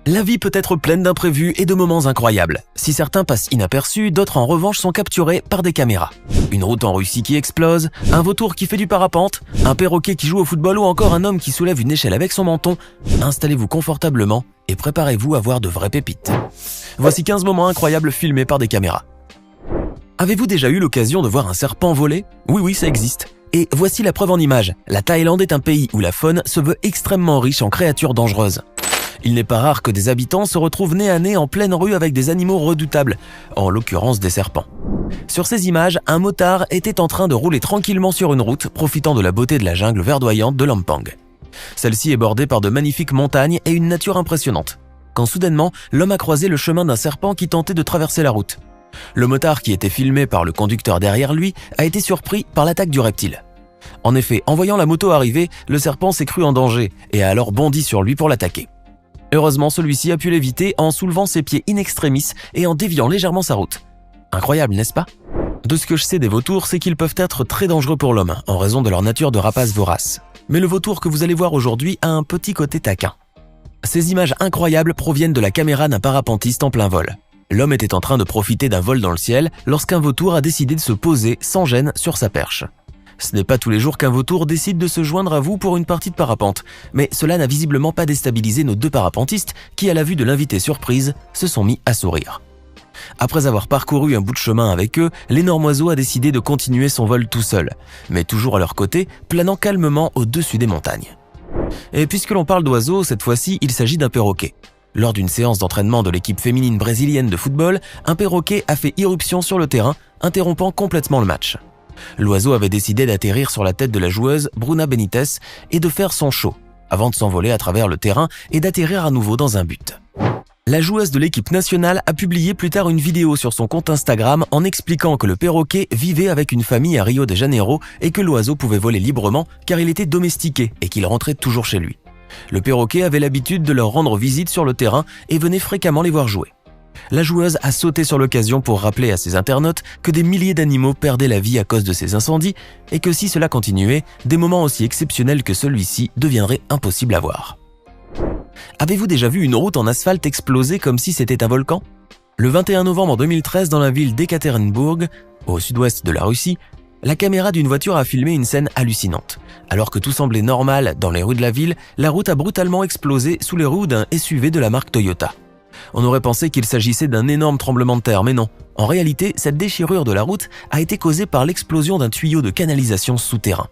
La vie peut être pleine d'imprévus et de moments incroyables. Si certains passent inaperçus, d'autres en revanche sont capturés par des caméras. Une route en Russie qui explose, un vautour qui fait du parapente, un perroquet qui joue au football ou encore un homme qui soulève une échelle avec son menton. Installez-vous confortablement et préparez-vous à voir de vraies pépites. Voici 15 moments incroyables filmés par des caméras. Avez-vous déjà eu l'occasion de voir un serpent voler ? Oui, ça existe. Et voici la preuve en images. La Thaïlande est un pays où la faune se veut extrêmement riche en créatures dangereuses. Il n'est pas rare que des habitants se retrouvent nez à nez en pleine rue avec des animaux redoutables, en l'occurrence des serpents. Sur ces images, un motard était en train de rouler tranquillement sur une route, profitant de la beauté de la jungle verdoyante de Lampang. Celle-ci est bordée par de magnifiques montagnes et une nature impressionnante. Quand soudainement, l'homme a croisé le chemin d'un serpent qui tentait de traverser la route. Le motard qui était filmé par le conducteur derrière lui a été surpris par l'attaque du reptile. En effet, en voyant la moto arriver, le serpent s'est cru en danger et a alors bondi sur lui pour l'attaquer. Heureusement, celui-ci a pu l'éviter en soulevant ses pieds in extremis et en déviant légèrement sa route. Incroyable, n'est-ce pas ? De ce que je sais des vautours, c'est qu'ils peuvent être très dangereux pour l'homme, en raison de leur nature de rapaces voraces. Mais le vautour que vous allez voir aujourd'hui a un petit côté taquin. Ces images incroyables proviennent de la caméra d'un parapentiste en plein vol. L'homme était en train de profiter d'un vol dans le ciel lorsqu'un vautour a décidé de se poser sans gêne sur sa perche. Ce n'est pas tous les jours qu'un vautour décide de se joindre à vous pour une partie de parapente, mais cela n'a visiblement pas déstabilisé nos deux parapentistes qui, à la vue de l'invité surprise, se sont mis à sourire. Après avoir parcouru un bout de chemin avec eux, l'énorme oiseau a décidé de continuer son vol tout seul, mais toujours à leur côté, planant calmement au-dessus des montagnes. Et puisque l'on parle d'oiseaux, cette fois-ci, il s'agit d'un perroquet. Lors d'une séance d'entraînement de l'équipe féminine brésilienne de football, un perroquet a fait irruption sur le terrain, interrompant complètement le match. L'oiseau avait décidé d'atterrir sur la tête de la joueuse Bruna Benitez et de faire son show, avant de s'envoler à travers le terrain et d'atterrir à nouveau dans un but. La joueuse de l'équipe nationale a publié plus tard une vidéo sur son compte Instagram en expliquant que le perroquet vivait avec une famille à Rio de Janeiro et que l'oiseau pouvait voler librement car il était domestiqué et qu'il rentrait toujours chez lui. Le perroquet avait l'habitude de leur rendre visite sur le terrain et venait fréquemment les voir jouer. La joueuse a sauté sur l'occasion pour rappeler à ses internautes que des milliers d'animaux perdaient la vie à cause de ces incendies et que si cela continuait, des moments aussi exceptionnels que celui-ci deviendraient impossibles à voir. Avez-vous déjà vu une route en asphalte exploser comme si c'était un volcan ? Le 21 novembre 2013, dans la ville d'Ekaterinbourg, au sud-ouest de la Russie, la caméra d'une voiture a filmé une scène hallucinante. Alors que tout semblait normal dans les rues de la ville, la route a brutalement explosé sous les roues d'un SUV de la marque Toyota. On aurait pensé qu'il s'agissait d'un énorme tremblement de terre, mais non. En réalité, cette déchirure de la route a été causée par l'explosion d'un tuyau de canalisation souterrain.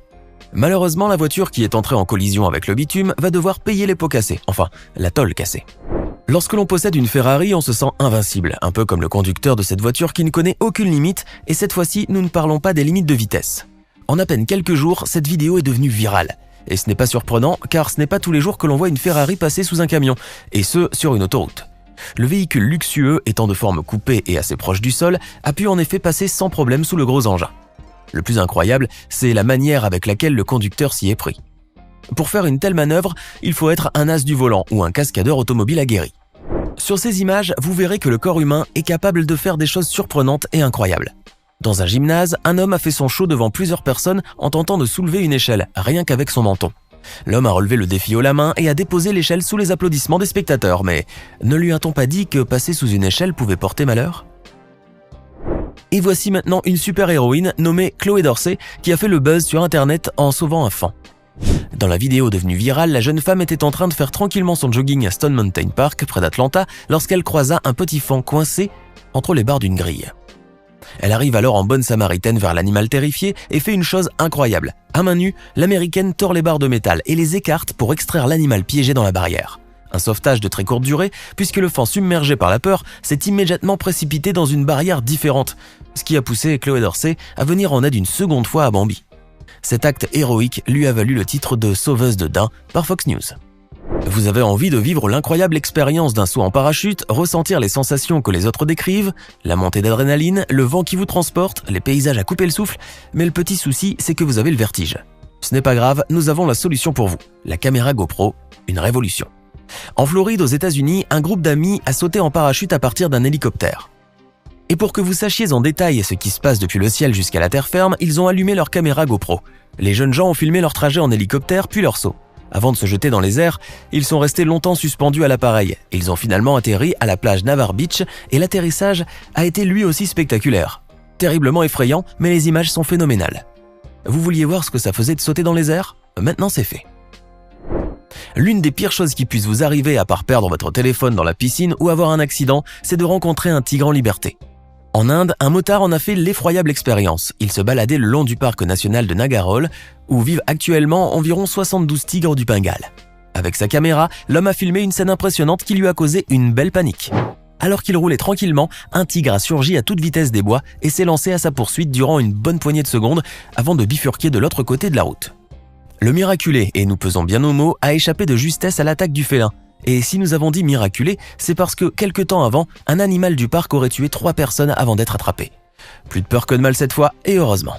Malheureusement, la voiture qui est entrée en collision avec le bitume va devoir payer les pots cassés, enfin, la tôle cassée. Lorsque l'on possède une Ferrari, on se sent invincible, un peu comme le conducteur de cette voiture qui ne connaît aucune limite, et cette fois-ci, nous ne parlons pas des limites de vitesse. En à peine quelques jours, cette vidéo est devenue virale. Et ce n'est pas surprenant, car ce n'est pas tous les jours que l'on voit une Ferrari passer sous un camion, et ce, sur une autoroute. Le véhicule luxueux, étant de forme coupée et assez proche du sol, a pu en effet passer sans problème sous le gros engin. Le plus incroyable, c'est la manière avec laquelle le conducteur s'y est pris. Pour faire une telle manœuvre, il faut être un as du volant ou un cascadeur automobile aguerri. Sur ces images, vous verrez que le corps humain est capable de faire des choses surprenantes et incroyables. Dans un gymnase, un homme a fait son show devant plusieurs personnes en tentant de soulever une échelle, rien qu'avec son menton. L'homme a relevé le défi haut la main et a déposé l'échelle sous les applaudissements des spectateurs, mais ne lui a-t-on pas dit que passer sous une échelle pouvait porter malheur ? Et voici maintenant une super-héroïne nommée Chloé Dorsey qui a fait le buzz sur internet en sauvant un fan. Dans la vidéo devenue virale, la jeune femme était en train de faire tranquillement son jogging à Stone Mountain Park, près d'Atlanta, lorsqu'elle croisa un petit fan coincé entre les barres d'une grille. Elle arrive alors en bonne samaritaine vers l'animal terrifié et fait une chose incroyable. À main nue, l'américaine tord les barres de métal et les écarte pour extraire l'animal piégé dans la barrière. Un sauvetage de très courte durée, puisque le fan submergé par la peur s'est immédiatement précipité dans une barrière différente, ce qui a poussé Chloé Dorsey à venir en aide une seconde fois à Bambi. Cet acte héroïque lui a valu le titre de sauveuse de daims par Fox News. Vous avez envie de vivre l'incroyable expérience d'un saut en parachute, ressentir les sensations que les autres décrivent, la montée d'adrénaline, le vent qui vous transporte, les paysages à couper le souffle, mais le petit souci, c'est que vous avez le vertige. Ce n'est pas grave, nous avons la solution pour vous. La caméra GoPro, une révolution. En Floride, aux États-Unis, un groupe d'amis a sauté en parachute à partir d'un hélicoptère. Et pour que vous sachiez en détail ce qui se passe depuis le ciel jusqu'à la terre ferme, ils ont allumé leur caméra GoPro. Les jeunes gens ont filmé leur trajet en hélicoptère puis leur saut. Avant de se jeter dans les airs, ils sont restés longtemps suspendus à l'appareil. Ils ont finalement atterri à la plage Navar Beach et l'atterrissage a été lui aussi spectaculaire. Terriblement effrayant, mais les images sont phénoménales. Vous vouliez voir ce que ça faisait de sauter dans les airs? Maintenant c'est fait. L'une des pires choses qui puisse vous arriver à part perdre votre téléphone dans la piscine ou avoir un accident, c'est de rencontrer un tigre en liberté. En Inde, un motard en a fait l'effroyable expérience. Il se baladait le long du parc national de Nagarhole, où vivent actuellement environ 72 tigres du Bengale. Avec sa caméra, l'homme a filmé une scène impressionnante qui lui a causé une belle panique. Alors qu'il roulait tranquillement, un tigre a surgi à toute vitesse des bois et s'est lancé à sa poursuite durant une bonne poignée de secondes avant de bifurquer de l'autre côté de la route. Le miraculé, et nous pesons bien nos mots, a échappé de justesse à l'attaque du félin. Et si nous avons dit miraculé, c'est parce que, quelque temps avant, un animal du parc aurait tué 3 personnes avant d'être attrapé. Plus de peur que de mal cette fois, et heureusement.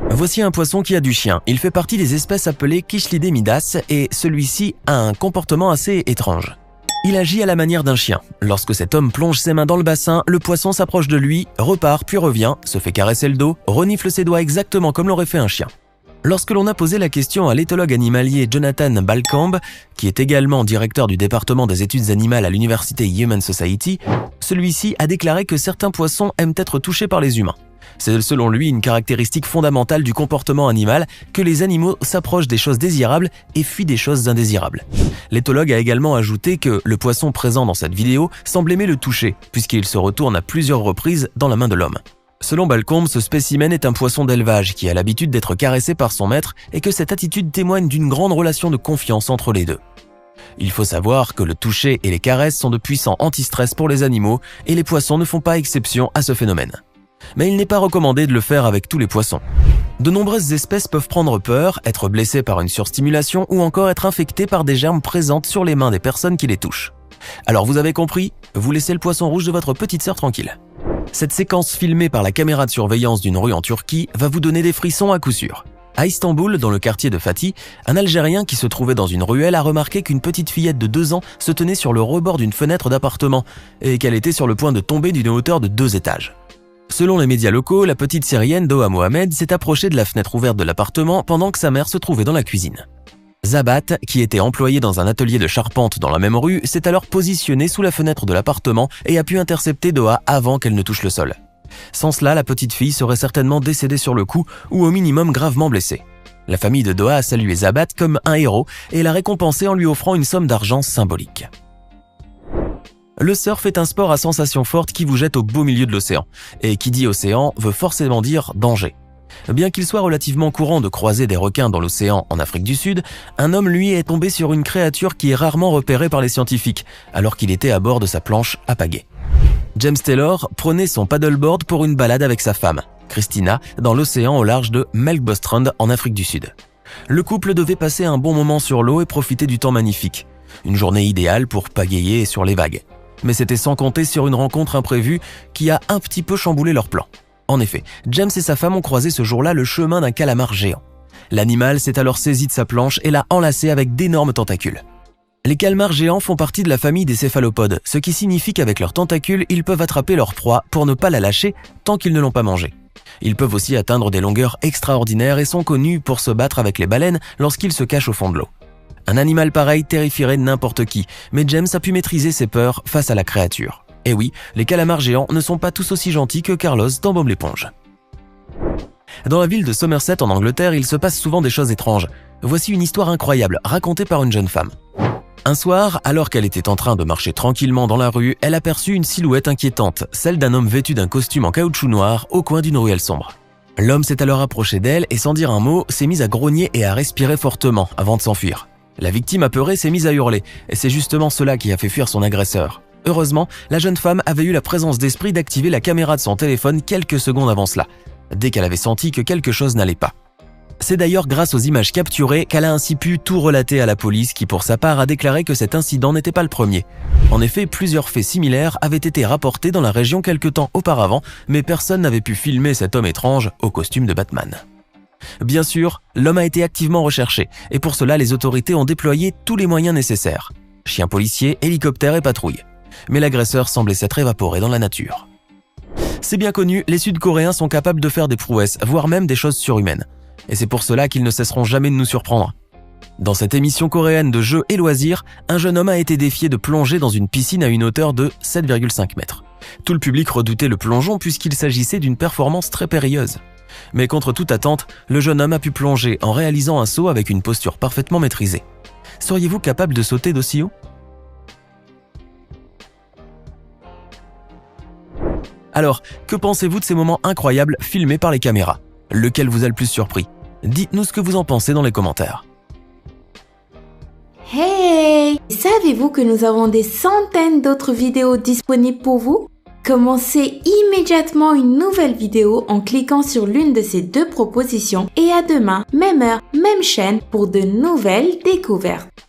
Voici un poisson qui a du chien. Il fait partie des espèces appelées Quichlidae, et celui-ci a un comportement assez étrange. Il agit à la manière d'un chien. Lorsque cet homme plonge ses mains dans le bassin, le poisson s'approche de lui, repart puis revient, se fait caresser le dos, renifle ses doigts exactement comme l'aurait fait un chien. Lorsque l'on a posé la question à l'éthologue animalier Jonathan Balcombe, qui est également directeur du département des études animales à l'université Human Society, celui-ci a déclaré que certains poissons aiment être touchés par les humains. C'est selon lui une caractéristique fondamentale du comportement animal que les animaux s'approchent des choses désirables et fuient des choses indésirables. L'éthologue a également ajouté que le poisson présent dans cette vidéo semble aimer le toucher, puisqu'il se retourne à plusieurs reprises dans la main de l'homme. Selon Balcombe, ce spécimen est un poisson d'élevage qui a l'habitude d'être caressé par son maître et que cette attitude témoigne d'une grande relation de confiance entre les deux. Il faut savoir que le toucher et les caresses sont de puissants anti-stress pour les animaux et les poissons ne font pas exception à ce phénomène. Mais il n'est pas recommandé de le faire avec tous les poissons. De nombreuses espèces peuvent prendre peur, être blessées par une surstimulation ou encore être infectées par des germes présentes sur les mains des personnes qui les touchent. Alors vous avez compris, vous laissez le poisson rouge de votre petite sœur tranquille. Cette séquence filmée par la caméra de surveillance d'une rue en Turquie va vous donner des frissons à coup sûr. À Istanbul, dans le quartier de Fatih, un Algérien qui se trouvait dans une ruelle a remarqué qu'une petite fillette de 2 ans se tenait sur le rebord d'une fenêtre d'appartement et qu'elle était sur le point de tomber d'une hauteur de 2 étages. Selon les médias locaux, la petite Syrienne Doha Mohamed s'est approchée de la fenêtre ouverte de l'appartement pendant que sa mère se trouvait dans la cuisine. Zabat, qui était employé dans un atelier de charpente dans la même rue, s'est alors positionné sous la fenêtre de l'appartement et a pu intercepter Doha avant qu'elle ne touche le sol. Sans cela, la petite fille serait certainement décédée sur le coup ou au minimum gravement blessée. La famille de Doha a salué Zabat comme un héros et l'a récompensé en lui offrant une somme d'argent symbolique. Le surf est un sport à sensations fortes qui vous jette au beau milieu de l'océan. Et qui dit océan veut forcément dire danger. Bien qu'il soit relativement courant de croiser des requins dans l'océan en Afrique du Sud, un homme lui est tombé sur une créature qui est rarement repérée par les scientifiques, alors qu'il était à bord de sa planche à pagaie. James Taylor prenait son paddleboard pour une balade avec sa femme, Christina, dans l'océan au large de Melkbostrand en Afrique du Sud. Le couple devait passer un bon moment sur l'eau et profiter du temps magnifique. Une journée idéale pour pagayer sur les vagues. Mais c'était sans compter sur une rencontre imprévue qui a un petit peu chamboulé leurs plans. En effet, James et sa femme ont croisé ce jour-là le chemin d'un calamar géant. L'animal s'est alors saisi de sa planche et l'a enlacé avec d'énormes tentacules. Les calmars géants font partie de la famille des céphalopodes, ce qui signifie qu'avec leurs tentacules, ils peuvent attraper leur proie pour ne pas la lâcher tant qu'ils ne l'ont pas mangée. Ils peuvent aussi atteindre des longueurs extraordinaires et sont connus pour se battre avec les baleines lorsqu'ils se cachent au fond de l'eau. Un animal pareil terrifierait n'importe qui, mais James a pu maîtriser ses peurs face à la créature. Et oui, les calamars géants ne sont pas tous aussi gentils que Carlos dans Bob l'éponge. Dans la ville de Somerset en Angleterre, il se passe souvent des choses étranges. Voici une histoire incroyable racontée par une jeune femme. Un soir, alors qu'elle était en train de marcher tranquillement dans la rue, elle aperçut une silhouette inquiétante, celle d'un homme vêtu d'un costume en caoutchouc noir au coin d'une ruelle sombre. L'homme s'est alors approché d'elle et sans dire un mot, s'est mis à grogner et à respirer fortement avant de s'enfuir. La victime apeurée s'est mise à hurler, et c'est justement cela qui a fait fuir son agresseur. Heureusement, la jeune femme avait eu la présence d'esprit d'activer la caméra de son téléphone quelques secondes avant cela, dès qu'elle avait senti que quelque chose n'allait pas. C'est d'ailleurs grâce aux images capturées qu'elle a ainsi pu tout relater à la police qui pour sa part a déclaré que cet incident n'était pas le premier. En effet, plusieurs faits similaires avaient été rapportés dans la région quelque temps auparavant, mais personne n'avait pu filmer cet homme étrange au costume de Batman. Bien sûr, l'homme a été activement recherché, et pour cela les autorités ont déployé tous les moyens nécessaires. Chiens policiers, hélicoptères et patrouilles. Mais l'agresseur semblait s'être évaporé dans la nature. C'est bien connu, les Sud-Coréens sont capables de faire des prouesses, voire même des choses surhumaines. Et c'est pour cela qu'ils ne cesseront jamais de nous surprendre. Dans cette émission coréenne de jeux et loisirs, un jeune homme a été défié de plonger dans une piscine à une hauteur de 7,5 mètres. Tout le public redoutait le plongeon puisqu'il s'agissait d'une performance très périlleuse. Mais contre toute attente, le jeune homme a pu plonger en réalisant un saut avec une posture parfaitement maîtrisée. Seriez-vous capable de sauter d'aussi haut ? Alors, que pensez-vous de ces moments incroyables filmés par les caméras ? Lequel vous a le plus surpris ? Dites-nous ce que vous en pensez dans les commentaires. Hey! Savez-vous que nous avons des centaines d'autres vidéos disponibles pour vous? Commencez immédiatement une nouvelle vidéo en cliquant sur l'une de ces deux propositions et à demain, même heure, même chaîne pour de nouvelles découvertes.